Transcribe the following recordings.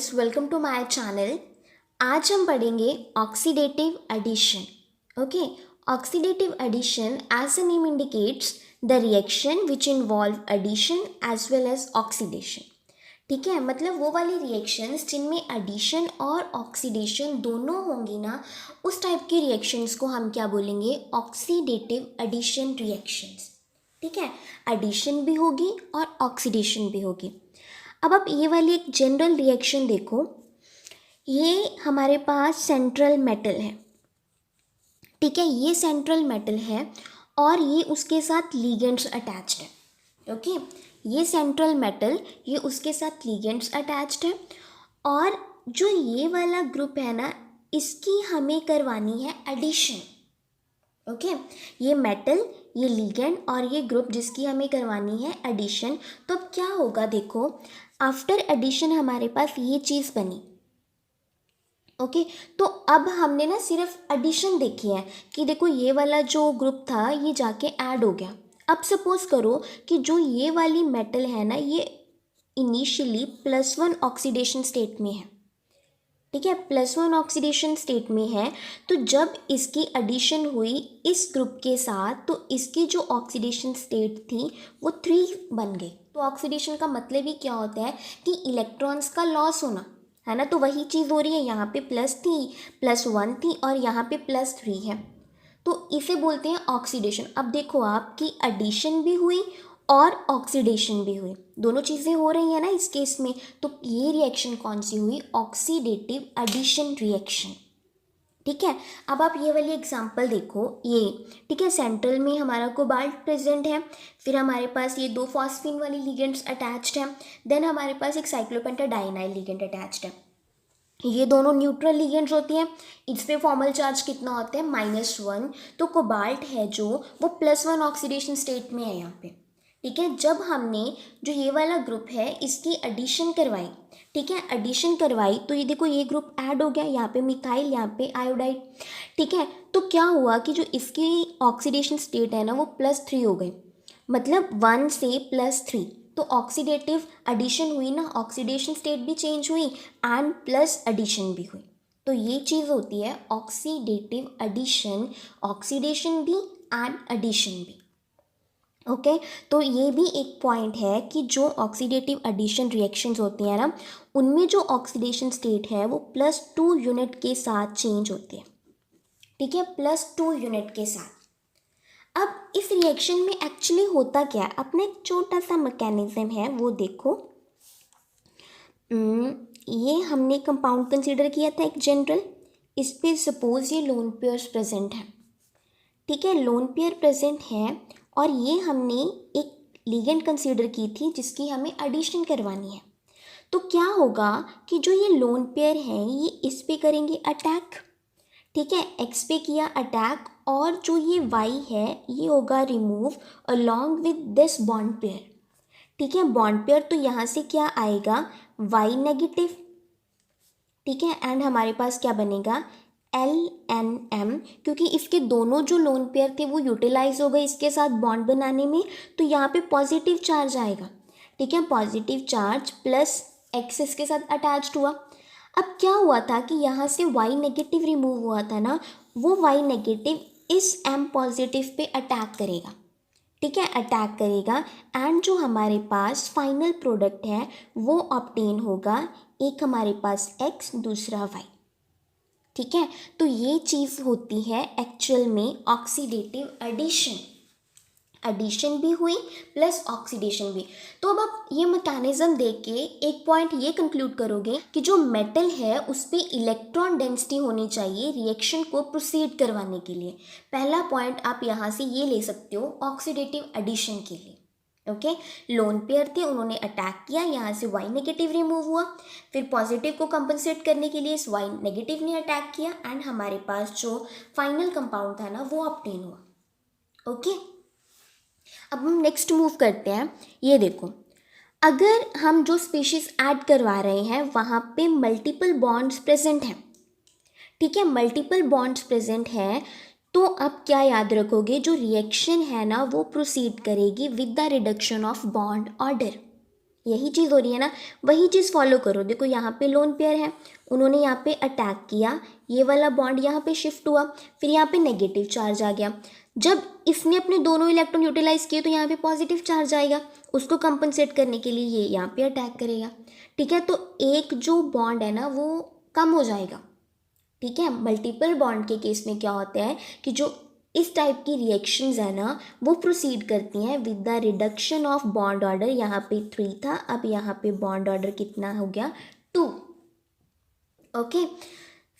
Guys, welcome to my channel. आज हम पढ़ेंगे oxidative addition. Okay, oxidative addition as the name indicates the reaction which involve addition as well as oxidation. ठीक है, मतलब वो वाली रिएक्शंस जिनमें एडिशन और ऑक्सीडेशन दोनों होंगी ना, उस टाइप के रिएक्शंस को हम क्या बोलेंगे? Oxidative addition reactions. ठीक है, एडिशन भी होगी और ऑक्सीडेशन भी होगी। अब आप ये वाली एक जनरल रिएक्शन देखो। ये हमारे पास सेंट्रल मेटल है। ठीक है, ये सेंट्रल मेटल है और ये उसके साथ लिगेंड्स अटैच्ड है। ओके, ये सेंट्रल मेटल, ये उसके साथ लिगेंड्स अटैच्ड है और जो ये वाला ग्रुप है ना, इसकी हमें करवानी है एडिशन। ओके, ये मेटल, ये लिगेंड और ये ग्रुप जिसकी हमें करवानी है एडिशन। तो अब क्या होगा देखो, आफ्टर एडिशन हमारे पास ये चीज़ बनी। ओके, तो अब हमने ना सिर्फ एडिशन देखी है कि देखो ये वाला जो ग्रुप था ये जाके ऐड हो गया। अब सपोज करो कि जो ये वाली मेटल है ना, ये इनिशियली +1 ऑक्सीडेशन स्टेट में है। ठीक है, +1 ऑक्सीडेशन स्टेट में है। तो जब इसकी एडिशन हुई इस ग्रुप के साथ, तो इसकी जो ऑक्सीडेशन स्टेट थी वो 3 बन गई। तो ऑक्सीडेशन का मतलब ही क्या होता है कि इलेक्ट्रॉन्स का लॉस होना, है ना। तो वही चीज़ हो रही है, यहाँ पे प्लस थी, +1 थी और यहाँ पे +3 है। तो इसे बोलते हैं ऑक्सीडेशन। अब देखो आपकी एडिशन भी हुई और ऑक्सीडेशन भी हुई, दोनों चीज़ें हो रही हैं ना इस केस में। तो ये रिएक्शन कौन सी हुई? Oxidative addition reaction. ठीक है, अब आप ये वाली एग्जांपल देखो। ये ठीक है, सेंट्रल में हमारा कोबाल्ट प्रेजेंट है, फिर हमारे पास ये 2 फॉस्फीन वाली लिगेंड्स अटैच्ड है, देन हमारे पास एक साइक्लोपेंटाडाइनाइल लिगेंड अटैच्ड है। ये दोनों न्यूट्रल लिगेंड्स होती हैं। इस पे फॉर्मल चार्ज कितना होता है? -1। तो कोबाल्ट है जो, वो +1 ऑक्सीडेशन स्टेट में है यहाँ पे। ठीक है, जब हमने जो ये वाला ग्रुप है इसकी एडिशन करवाई, ठीक है, एडिशन करवाई, तो ये देखो ये ग्रुप ऐड हो गया, यहाँ पे मिथाइल, यहाँ पे आयोडाइड। ठीक है, तो क्या हुआ कि जो इसकी ऑक्सीडेशन स्टेट है ना, वो +3 हो गई, मतलब 1 से +3। तो ऑक्सीडेटिव एडिशन हुई ना, ऑक्सीडेशन स्टेट भी चेंज हुई एंड प्लस एडिशन भी हुई। तो ये चीज़ होती है ऑक्सीडेटिव एडिशन, ऑक्सीडेशन भी एंड एडिशन भी। ओके, तो ये भी एक पॉइंट है कि जो ऑक्सीडेटिव एडिशन रिएक्शंस होती हैं ना, उनमें जो ऑक्सीडेशन स्टेट है वो +2 यूनिट के साथ चेंज होती है। ठीक है, +2 यूनिट के साथ। अब इस रिएक्शन में एक्चुअली होता क्या है, अपना एक छोटा सा मैकेनिज्म है वो देखो। ये हमने कंपाउंड कंसीडर किया था एक जनरल, इस पे सपोज ये लोन पेयर्स प्रेजेंट है। ठीक है, लोन पेयर प्रेजेंट है और ये हमने एक लिगेंड कंसीडर की थी जिसकी हमें एडिशन करवानी है। तो क्या होगा कि जो ये लोन पेयर है ये इस पे करेंगे अटैक। ठीक है, एक्स पे किया अटैक और जो ये वाई है ये होगा remove along with this bond pair. ठीक है, बॉन्ड पेयर तो यहाँ से क्या आएगा? Y negative. ठीक है, एंड हमारे पास क्या बनेगा? LNM, क्योंकि इसके दोनों जो लोन पेयर थे वो यूटिलाइज हो गए इसके साथ बॉन्ड बनाने में, तो यहाँ पे पॉजिटिव चार्ज आएगा। ठीक है, पॉजिटिव चार्ज प्लस एक्स इसके साथ अटैच्ड हुआ। अब क्या हुआ था कि यहाँ से वाई नेगेटिव रिमूव हुआ था ना, वो वाई नेगेटिव इस M पॉजिटिव पे अटैक करेगा। ठीक है, अटैक करेगा एंड जो हमारे पास फाइनल प्रोडक्ट है वो ऑब्टेन होगा, एक हमारे पास X, दूसरा Y। ठीक है, तो ये चीज़ होती है एक्चुअल में ऑक्सीडेटिव एडिशन। एडिशन भी हुई प्लस ऑक्सीडेशन भी। तो अब आप ये मैकेनिज्म देख के एक पॉइंट ये कंक्लूड करोगे कि जो मेटल है उस पर इलेक्ट्रॉन डेंसिटी होनी चाहिए रिएक्शन को प्रोसीड करवाने के लिए। पहला पॉइंट आप यहाँ से ये ले सकते हो ऑक्सीडेटिव एडिशन के लिए। ओके, लोन पेयर थे, उन्होंने अटैक किया, यहाँ से वाई नेगेटिव रिमूव हुआ, फिर पॉजिटिव को कंपनसेट करने के लिए इस वाई नेगेटिव ने अटैक किया एंड हमारे पास जो फाइनल कंपाउंड था ना वो ऑब्टेन हुआ। ओके, अब हम नेक्स्ट मूव करते हैं। ये देखो, अगर हम जो स्पीशीज ऐड करवा रहे हैं वहाँ पे मल्टीपल बॉन्ड्स प्रेजेंट हैं। ठीक है, मल्टीपल बॉन्ड्स प्रेजेंट हैं, तो अब क्या याद रखोगे, जो रिएक्शन है ना वो प्रोसीड करेगी with the reduction of bond order. यही चीज़ हो रही है ना, वही चीज़ फॉलो करो। देखो यहाँ पे लोन पेयर है, उन्होंने यहाँ पे अटैक किया, ये वाला बॉन्ड यहाँ पे शिफ्ट हुआ, फिर यहाँ पे नेगेटिव चार्ज आ गया। जब इसने अपने दोनों इलेक्ट्रॉन यूटिलाइज किए तो यहाँ पे पॉजिटिव चार्ज आएगा, उसको कंपनसेट करने के लिए ये यहाँ पे अटैक करेगा। ठीक है, तो एक जो बॉन्ड है ना वो कम हो जाएगा। ठीक है, मल्टीपल बॉन्ड के केस में क्या होता है कि जो इस टाइप की रिएक्शंस है ना वो प्रोसीड करती हैं with the reduction of bond order. यहाँ पे 3 था, अब यहाँ पे बॉन्ड ऑर्डर कितना हो गया, 2। ओके,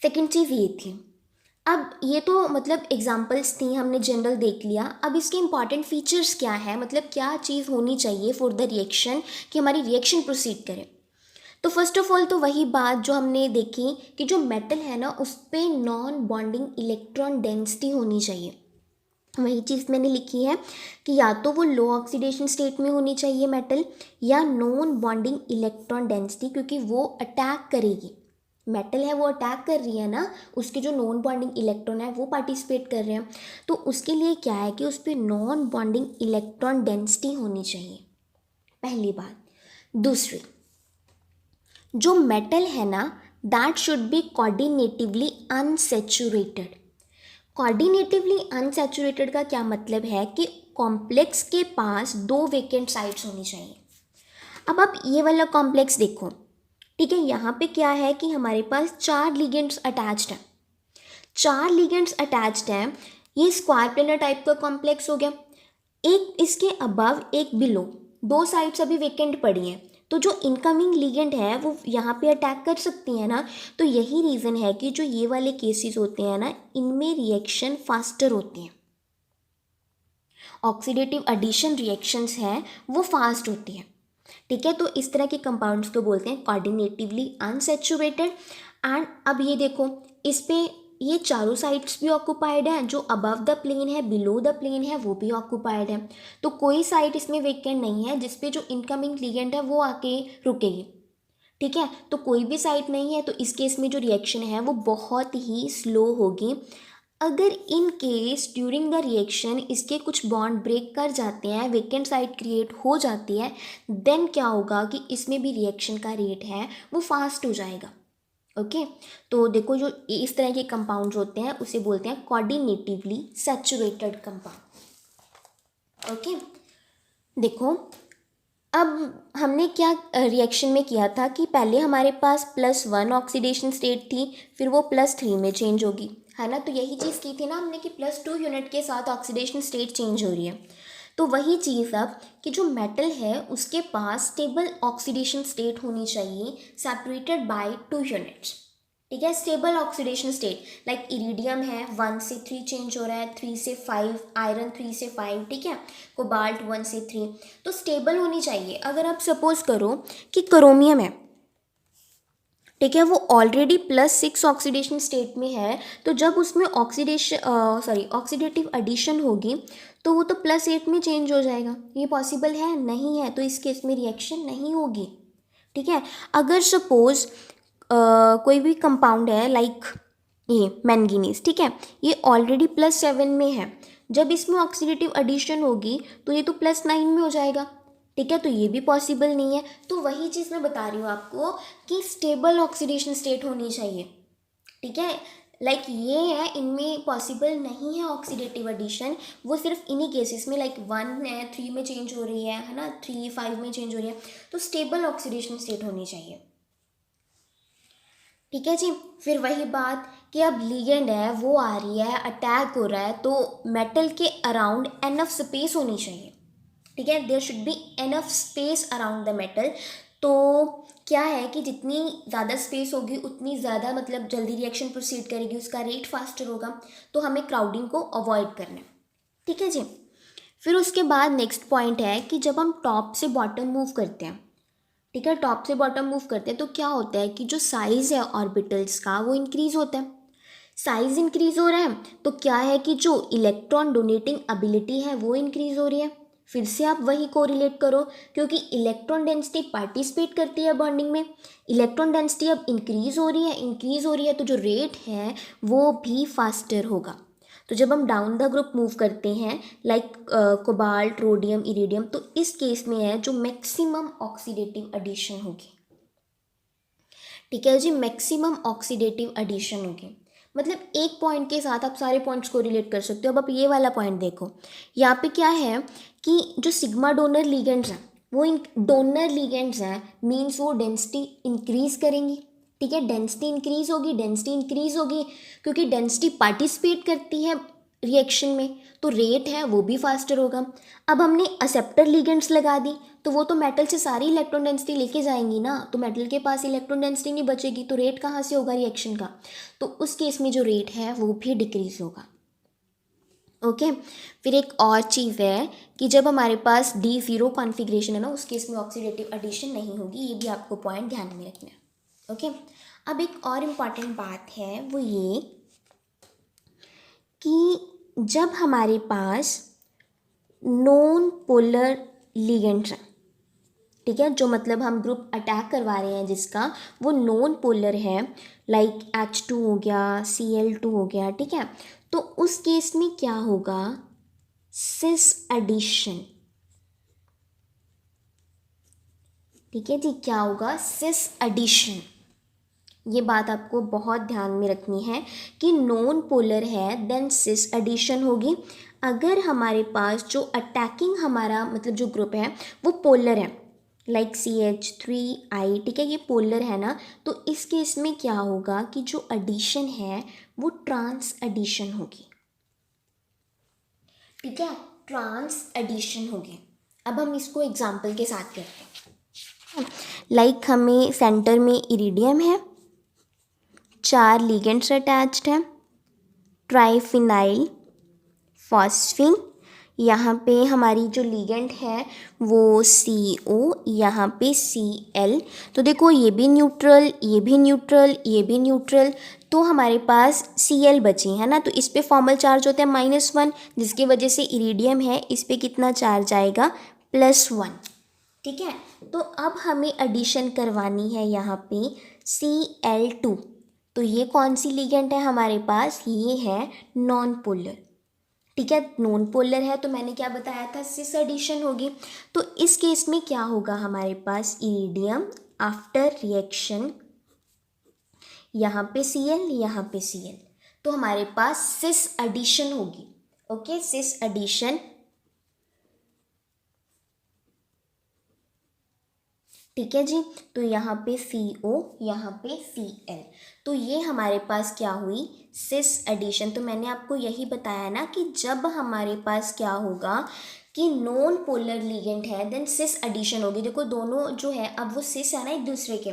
सेकेंड चीज़ ये थी। अब ये तो मतलब एग्जाम्पल्स थी, हमने जनरल देख लिया। अब इसके इंपॉर्टेंट फीचर्स क्या है, मतलब क्या चीज़ होनी चाहिए फॉर द रिएक्शन कि हमारी रिएक्शन प्रोसीड करे। तो फर्स्ट ऑफ ऑल तो वही बात जो हमने देखी कि जो मेटल है ना उस पर नॉन बॉन्डिंग इलेक्ट्रॉन डेंसिटी होनी चाहिए। वही चीज़ मैंने लिखी है कि या तो वो लो ऑक्सीडेशन स्टेट में होनी चाहिए मेटल, या नॉन बॉन्डिंग इलेक्ट्रॉन डेंसिटी, क्योंकि वो अटैक करेगी। मेटल है वो अटैक कर रही है ना, उसके जो नॉन बॉन्डिंग इलेक्ट्रॉन है वो पार्टिसिपेट कर रहे हैं, तो उसके लिए क्या है कि उस पर नॉन बॉन्डिंग इलेक्ट्रॉन डेंसिटी होनी चाहिए, पहली बात। दूसरी, जो मेटल है ना that should be coordinatively unsaturated. Coordinatively unsaturated का क्या मतलब है कि कॉम्प्लेक्स के पास 2 वेकेंट साइट्स होनी चाहिए। अब आप ये वाला कॉम्प्लेक्स देखो, ठीक है, यहाँ पे क्या है कि हमारे पास 4 लिगेंड्स अटैच्ड हैं। 4 लिगेंड्स अटैच्ड हैं, ये स्क्वायर प्लेनर टाइप का कॉम्प्लेक्स हो गया। एक इसके अबव एक बिलो, 2 साइड्स अभी वेकेंट पड़ी हैं, तो जो इनकमिंग लिगेंड है वो यहाँ पे अटैक कर सकती है ना। तो यही रीज़न है कि जो ये वाले केसेस होते हैं ना इनमें रिएक्शन फास्टर होती हैं, ऑक्सीडेटिव एडिशन रिएक्शंस हैं वो फास्ट होती हैं। ठीक है, तो इस तरह के कंपाउंड्स को बोलते हैं कोऑर्डिनेटिवली अनसैचुरेटेड। एंड अब ये देखो, इस पे ये चारों साइड्स भी ऑक्यूपाइड हैं, जो अबव द प्लेन है बिलो द प्लेन है वो भी ऑक्यूपाइड है, तो कोई साइड इसमें वेकेंट नहीं है जिसपे जो इनकमिंग लिगेंड है वो आके रुकेगी। ठीक है, तो कोई भी साइड नहीं है, तो इस केस में जो रिएक्शन है वो बहुत ही स्लो होगी। अगर in case during the reaction इसके कुछ बॉन्ड ब्रेक कर जाते हैं, वेकेंट साइड क्रिएट हो जाती है, देन क्या होगा कि इसमें भी रिएक्शन का रेट है वो फास्ट हो जाएगा। ओके, तो देखो जो इस तरह के कंपाउंड्स होते हैं उसे बोलते हैं कोऑर्डिनेटिवली सैचुरेटेड कंपाउंड। ओके, देखो अब हमने क्या रिएक्शन में किया था कि पहले हमारे पास +1 ऑक्सीडेशन स्टेट थी, फिर वो +3 में चेंज होगी, है ना। तो यही चीज़ की थी ना हमने कि +2 यूनिट के साथ ऑक्सीडेशन स्टेट चेंज हो रही है। तो वही चीज़ अब कि जो मेटल है उसके पास स्टेबल ऑक्सीडेशन स्टेट होनी चाहिए सेपरेटेड बाय 2 यूनिट्स। ठीक है, stable oxidation state like iridium है 1 से 3 चेंज हो रहा है, 3 से 5, आयरन 3 से 5, ठीक है, कोबाल्ट 1 से 3, तो स्टेबल होनी चाहिए। अगर आप सपोज करो कि क्रोमियम है, ठीक है, वो ऑलरेडी +6 ऑक्सीडेशन स्टेट में है, तो जब उसमें ऑक्सीडेटिव एडिशन होगी तो वो तो +8 में चेंज हो जाएगा। ये पॉसिबल है नहीं है, तो इस केस में रिएक्शन नहीं होगी। ठीक है, अगर सपोज कोई भी कंपाउंड है लाइक ये मैंगनीज, ठीक है, ये ऑलरेडी +7 में है, जब इसमें ऑक्सीडेटिव एडिशन होगी तो ये तो +9 में हो जाएगा। ठीक है, तो ये भी पॉसिबल नहीं है। तो वही चीज़ मैं बता रही हूँ आपको कि स्टेबल ऑक्सीडेशन स्टेट होनी चाहिए। ठीक है, लाइक ये है, इनमें पॉसिबल नहीं है ऑक्सीडेटिव एडिशन, वो सिर्फ इन्हीं केसेस में लाइक 1 है 3 में चेंज हो रही है ना, 3 5 में चेंज हो रही है, तो स्टेबल ऑक्सीडेशन स्टेट होनी चाहिए। ठीक है जी, फिर वही बात कि अब लिगेंड है वो आ रही है, अटैक हो रहा है, तो मेटल के अराउंड एनफ स्पेस होनी चाहिए। ठीक है, there should be enough space around the metal. तो क्या है कि जितनी ज़्यादा स्पेस होगी उतनी ज़्यादा मतलब जल्दी रिएक्शन प्रोसीड करेगी, उसका रेट फास्टर होगा, तो हमें क्राउडिंग को अवॉइड करना है। ठीक है जी, फिर उसके बाद नेक्स्ट पॉइंट है कि जब हम टॉप से बॉटम मूव करते हैं, ठीक है, टॉप से बॉटम मूव करते हैं तो क्या होता है कि जो साइज़ है ऑर्बिटल्स का वो इंक्रीज़ होता है। साइज़ इंक्रीज़ हो रहा है तो क्या है कि जो इलेक्ट्रॉन डोनेटिंग एबिलिटी है वो इंक्रीज़ हो रही है। फिर से आप वही कोरिलेट करो, क्योंकि इलेक्ट्रॉन डेंसिटी पार्टिसिपेट करती है बॉन्डिंग में, इलेक्ट्रॉन डेंसिटी अब इंक्रीज़ हो रही है तो जो रेट है वो भी फास्टर होगा। तो जब हम डाउन द ग्रुप मूव करते हैं लाइक कोबाल्ट, रोडियम, इरिडियम, तो इस केस में है जो मैक्सिमम ऑक्सीडेटिव एडिशन होगी। ठीक है जी, मैक्सिमम ऑक्सीडेटिव एडिशन होगी। मतलब एक पॉइंट के साथ आप सारे पॉइंट्स को रिलेट कर सकते हो। अब आप ये वाला पॉइंट देखो, यहाँ पे क्या है कि जो सिग्मा डोनर लिगेंड्स हैं वो डोनर लिगेंड्स हैं, मीन्स वो डेंसिटी इंक्रीज करेंगी। ठीक है, डेंसिटी इंक्रीज होगी, डेंसिटी इंक्रीज होगी क्योंकि डेंसिटी पार्टिसिपेट करती है रिएक्शन में, तो रेट है वो भी फास्टर होगा। अब हमने एक्सेप्टर लिगेंड्स लगा दी तो वो तो मेटल से सारी इलेक्ट्रॉन डेंसिटी लेके जाएंगी ना, तो मेटल के पास इलेक्ट्रॉन डेंसिटी नहीं बचेगी, तो रेट कहाँ से होगा रिएक्शन का, तो उस केस में जो रेट है वो भी डिक्रीज होगा। ओके फिर एक और चीज़ है कि जब हमारे पास D0 कॉन्फ़िगरेशन है ना, उस केस में ऑक्सीडेटिव एडिशन नहीं होगी, ये भी आपको पॉइंट ध्यान में रखना है। ओके अब एक और इम्पॉर्टेंट बात है वो ये कि जब हमारे पास नॉन पोलर लिगेंड्स हैं, ठीक है, जो मतलब हम ग्रुप अटैक करवा रहे हैं जिसका वो नॉन पोलर है, लाइक H2 हो गया, Cl2 हो गया, ठीक है, तो उस केस में क्या होगा, सिस एडिशन। ठीक है जी, क्या होगा, सिस एडिशन। ये बात आपको बहुत ध्यान में रखनी है कि नॉन पोलर है देन सिस एडिशन होगी। अगर हमारे पास जो अटैकिंग हमारा मतलब जो ग्रुप है वो पोलर है, लाइक CH3I, ठीक है, ये पोलर है ना, तो इस केस में क्या होगा कि जो एडिशन है वो ट्रांस एडिशन होगी। ठीक है, ट्रांस एडिशन होगी। अब हम इसको एग्जाम्पल के साथ करते हैं। लाइक हमें सेंटर में इरिडियम है, 4 लिगेंड्स अटैच्ड हैं, ट्राइफिनाइल फॉस्फीन, यहाँ पे हमारी जो लिगेंड है वो CO, यहाँ पे Cl, तो देखो ये भी न्यूट्रल, ये भी न्यूट्रल, ये भी न्यूट्रल, तो हमारे पास Cl बची है ना, तो इस पे फॉर्मल चार्ज होता है -1, जिसकी वजह से इरिडियम है, इस पे कितना चार्ज आएगा, +1। ठीक है, तो अब हमें एडिशन करवानी है यहाँ पे Cl2, तो ये कौन सी लिगेंड है हमारे पास, ये है नॉन पोलर। ठीक है, नॉन पोलर है तो मैंने क्या बताया था, सिस एडिशन होगी। तो इस केस में क्या होगा हमारे पास, इरिडियम आफ्टर रिएक्शन, यहाँ पे Cl, यहाँ पे Cl, तो हमारे पास सिस एडिशन होगी। Okay, cis addition. ठीक है जी, तो यहाँ पे CO, यहाँ पे Cl, तो ये हमारे पास क्या हुई, सिस एडिशन। तो मैंने आपको यही बताया ना कि जब हमारे पास क्या होगा कि नॉन पोलर लिगेंड है देन सिस एडिशन होगी। देखो दोनों जो है अब वो सिस है ना एक दूसरे के।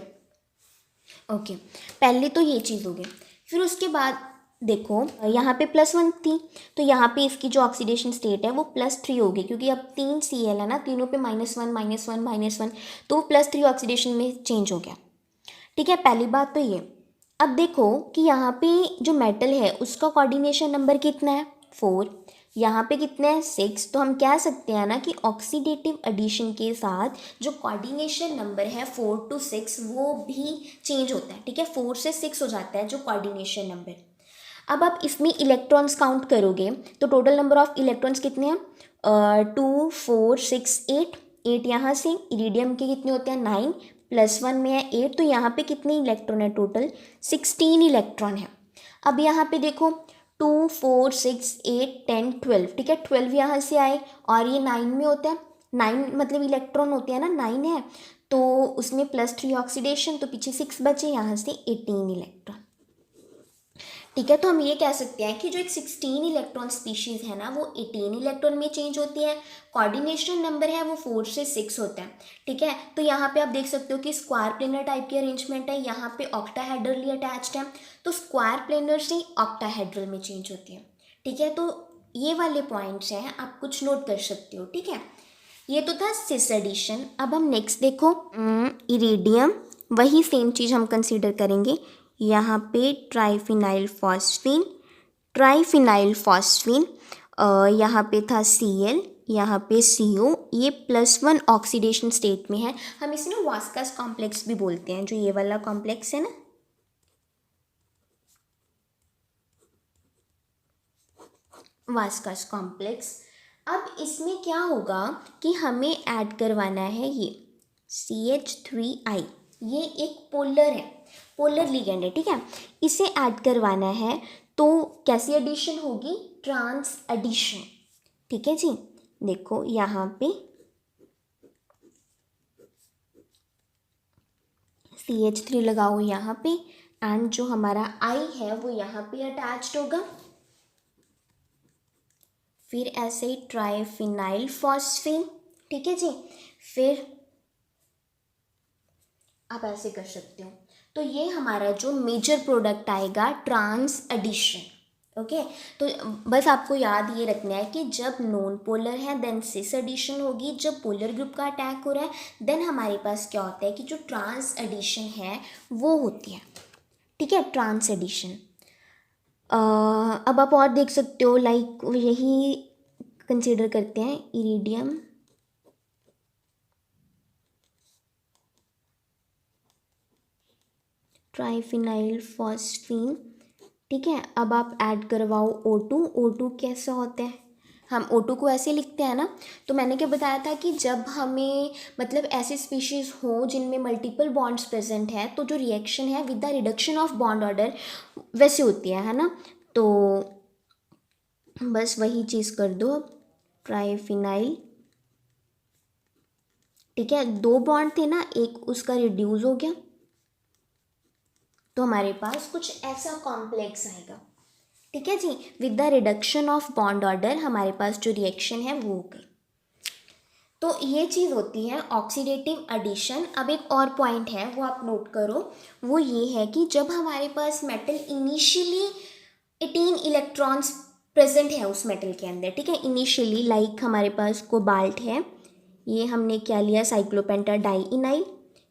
ओके पहले तो ये चीज़ होगी, फिर उसके बाद देखो यहाँ पे +1 थी, तो यहाँ पे इसकी जो ऑक्सीडेशन स्टेट है वो +3 होगी, क्योंकि अब 3 Cl है ना, तीनों पे -1 -1 -1, तो वो +3 ऑक्सीडेशन में चेंज हो गया। ठीक है, पहली बात तो ये। अब देखो कि यहाँ पे जो मेटल है उसका कोऑर्डिनेशन नंबर कितना है, 4, यहाँ पे कितना है, 6, तो हम कह सकते हैं ना कि ऑक्सीडेटिव एडिशन के साथ जो कोऑर्डिनेशन नंबर है 4 to 6 वो भी चेंज होता है। ठीक है, 4 से 6 हो जाता है जो कोऑर्डिनेशन नंबर। अब आप इसमें इलेक्ट्रॉन्स काउंट करोगे तो टोटल नंबर ऑफ इलेक्ट्रॉन्स कितने हैं, 2 4 6 8, 8 यहाँ से, इरिडियम के कितने होते हैं, 9, +1 में है 8, तो यहाँ पे कितने इलेक्ट्रॉन है, टोटल 16 इलेक्ट्रॉन है। अब यहाँ पे देखो 2 4 6 8 10 12, ठीक है, 12 यहाँ से आए और ये 9 में होता है, 9 मतलब इलेक्ट्रॉन होते हैं ना, 9 है तो उसमें +3 ऑक्सीडेशन, तो पीछे 6 बचे, यहाँ से 18 इलेक्ट्रॉन। ठीक है, तो हम ये कह सकते हैं कि जो एक 16 इलेक्ट्रॉन स्पीशीज़ है ना वो 18 इलेक्ट्रॉन में चेंज होती है, कोऑर्डिनेशन नंबर है वो 4 से 6 होता है। ठीक है, तो यहाँ पे आप देख सकते हो कि स्क्वायर प्लेनर टाइप की अरेंजमेंट है, यहाँ पे ऑक्टाहेड्रली अटैच्ड है, तो स्क्वायर प्लेनर से ऑक्टाहेड्रल में चेंज होती है। ठीक है, तो ये वाले पॉइंट्स हैं, आप कुछ नोट कर सकते हो। ठीक है, ये तो था सिस एडिशन। अब हम नेक्स्ट देखो, इरिडियम, वही सेम चीज़ हम कंसीडर करेंगे, यहाँ पे ट्राइफिनाइल फॉस्फीन, ट्राइफिनाइल फॉस्फीन, यहाँ पे था Cl, यहाँ पे CO, ये +1 ऑक्सीडेशन स्टेट में है। हम इसे ना वास्कस कॉम्प्लेक्स भी बोलते हैं, जो ये वाला कॉम्प्लेक्स है ना। वास्कस कॉम्प्लेक्स। अब इसमें क्या होगा कि हमें ऐड करवाना है ये CH3I, ये एक पोलर है, पोलर लिगेंड है, ठीक है, इसे ऐड करवाना है। तो कैसी एडिशन होगी? ट्रांस एडिशन, ठीक है जी। देखो यहाँ पे CH3 लगाओ यहाँ पे, एंड जो हमारा I है वो यहाँ पे अटैच्ड होगा। फिर ऐसे ही ट्राइफिनाइल फॉस्फेन, ठीक है जी। फिर आप ऐसे कर सकते हो। तो ये हमारा जो मेजर प्रोडक्ट आएगा ट्रांस एडिशन। ओके, तो बस आपको याद ये रखना है कि जब नॉन पोलर है देन सिस एडिशन होगी, जब पोलर ग्रुप का अटैक हो रहा है देन हमारे पास क्या होता है कि जो ट्रांस एडिशन है वो होती है, ठीक है, ट्रांस एडिशन। अब आप और देख सकते हो, लाइक यही कंसिडर करते हैं इरिडियम, ट्राइफिनाइल फॉस्फीन, ठीक है। अब आप ऐड करवाओ O2। O2 कैसा होता है? हम O2 को ऐसे लिखते हैं ना, तो मैंने क्या बताया था कि जब हमें मतलब ऐसे स्पीशीज़ हो जिनमें मल्टीपल बॉन्ड्स प्रेजेंट है तो जो रिएक्शन है with the reduction of bond order वैसे होती है ना। तो बस वही चीज़ कर दो, ट्राइफिनाइल, ठीक है, 2 बॉन्ड थे ना, एक उसका रिड्यूस हो गया, तो हमारे पास कुछ ऐसा कॉम्प्लेक्स आएगा, ठीक है जी। With the reduction of bond order हमारे पास जो रिएक्शन है वो हो गई। तो ये चीज़ होती है ऑक्सीडेटिव एडिशन। अब एक और पॉइंट है वो आप नोट करो, वो ये है कि जब हमारे पास मेटल इनिशियली 18 इलेक्ट्रॉन्स प्रेजेंट है उस मेटल के अंदर, ठीक है, इनिशियली, लाइक हमारे पास कोबाल्ट है, ये हमने क्या लिया, साइक्लोपेंटाडाइइनाइल,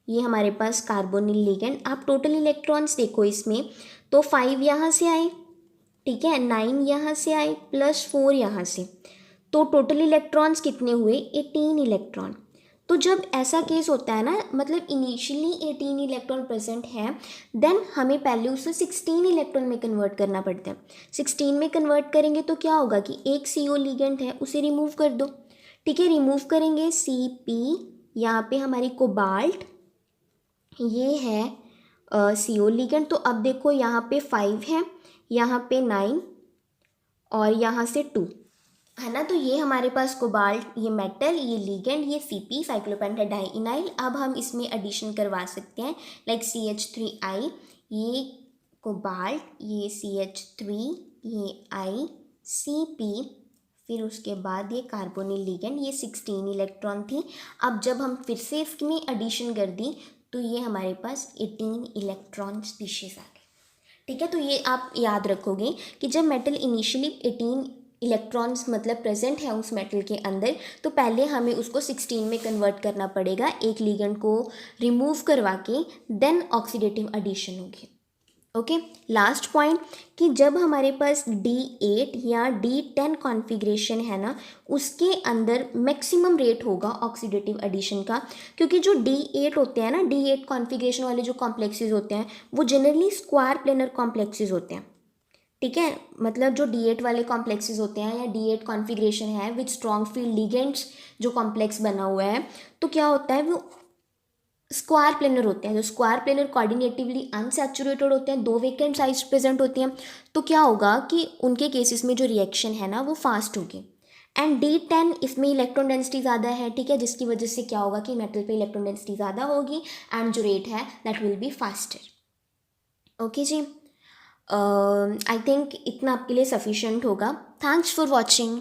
ये हमारे पास कार्बोनिल लिगेंड। आप टोटल इलेक्ट्रॉन्स देखो इसमें, तो 5 यहाँ से आए, ठीक है, 9 यहाँ से आए प्लस 4 यहाँ से, तो टोटल इलेक्ट्रॉन्स कितने हुए, 18 इलेक्ट्रॉन। तो जब ऐसा केस होता है ना, मतलब इनिशियली 18 इलेक्ट्रॉन प्रेजेंट है, देन हमें पहले उसे 16 इलेक्ट्रॉन में कन्वर्ट करना पड़ता है। 16 में कन्वर्ट करेंगे तो क्या होगा कि एक CO लिगेंड है उसे रिमूव कर दो, ठीक है, रिमूव करेंगे CP, यहाँ पे हमारी कोबाल्ट, ये है CO लिगेंड। तो अब देखो यहाँ पे 5 है, यहाँ पे 9 और यहाँ से 2 है ना। तो ये हमारे पास कोबाल्ट, ये मेटल, ये लिगेंड, ये CP साइक्लोपेंटाडाइइनाइल। अब हम इसमें एडिशन करवा सकते हैं, लाइक CH3I, ये कोबाल्ट, ये CH3, ये I, CP, फिर उसके बाद ये कार्बोनिल लिगेंड, ये 16 इलेक्ट्रॉन थी। अब जब हम फिर से इसमें एडिशन कर दी तो ये हमारे पास 18 इलेक्ट्रॉन स्पीशीज आ गए, ठीक है। तो ये आप याद रखोगे कि जब मेटल इनिशियली 18 इलेक्ट्रॉन्स मतलब प्रेजेंट है उस मेटल के अंदर, तो पहले हमें उसको 16 में कन्वर्ट करना पड़ेगा, एक लिगेंड को रिमूव करवा के, देन ऑक्सीडेटिव एडिशन होगी। ओके, लास्ट पॉइंट कि जब हमारे पास D8 या D10 कॉन्फ़िगरेशन है ना, उसके अंदर मैक्सिमम रेट होगा ऑक्सीडेटिव एडिशन का, क्योंकि जो D8 होते हैं ना, D8 कॉन्फ़िगरेशन वाले जो कॉम्प्लेक्सेस होते हैं वो जनरली स्क्वायर प्लेनर कॉम्प्लेक्सेस होते हैं, ठीक है। मतलब जो D8 वाले कॉम्प्लेक्सेस होते हैं या D8 कॉन्फ़िगरेशन है विद स्ट्रॉन्ग फील्ड लिगेंड्स जो कॉम्प्लेक्स बना हुआ है, तो क्या होता है वो स्क्वायर प्लेनर होते हैं। जो स्क्वायर प्लेनर कोऑर्डिनेटिवली अनसैचुरेटेड होते हैं, 2 वेकेंट साइड्स प्रेजेंट होती हैं, तो क्या होगा कि उनके केसेस में जो रिएक्शन है ना वो फास्ट होगी। एंड D10 इसमें इलेक्ट्रॉन डेंसिटी ज़्यादा है, ठीक है, जिसकी वजह से क्या होगा कि मेटल पे इलेक्ट्रॉन डेंसिटी ज़्यादा होगी एंड जो रेट है that will be faster. Okay जी, आई थिंक इतना आपके लिए सफिशिएंट होगा। Thanks for watching.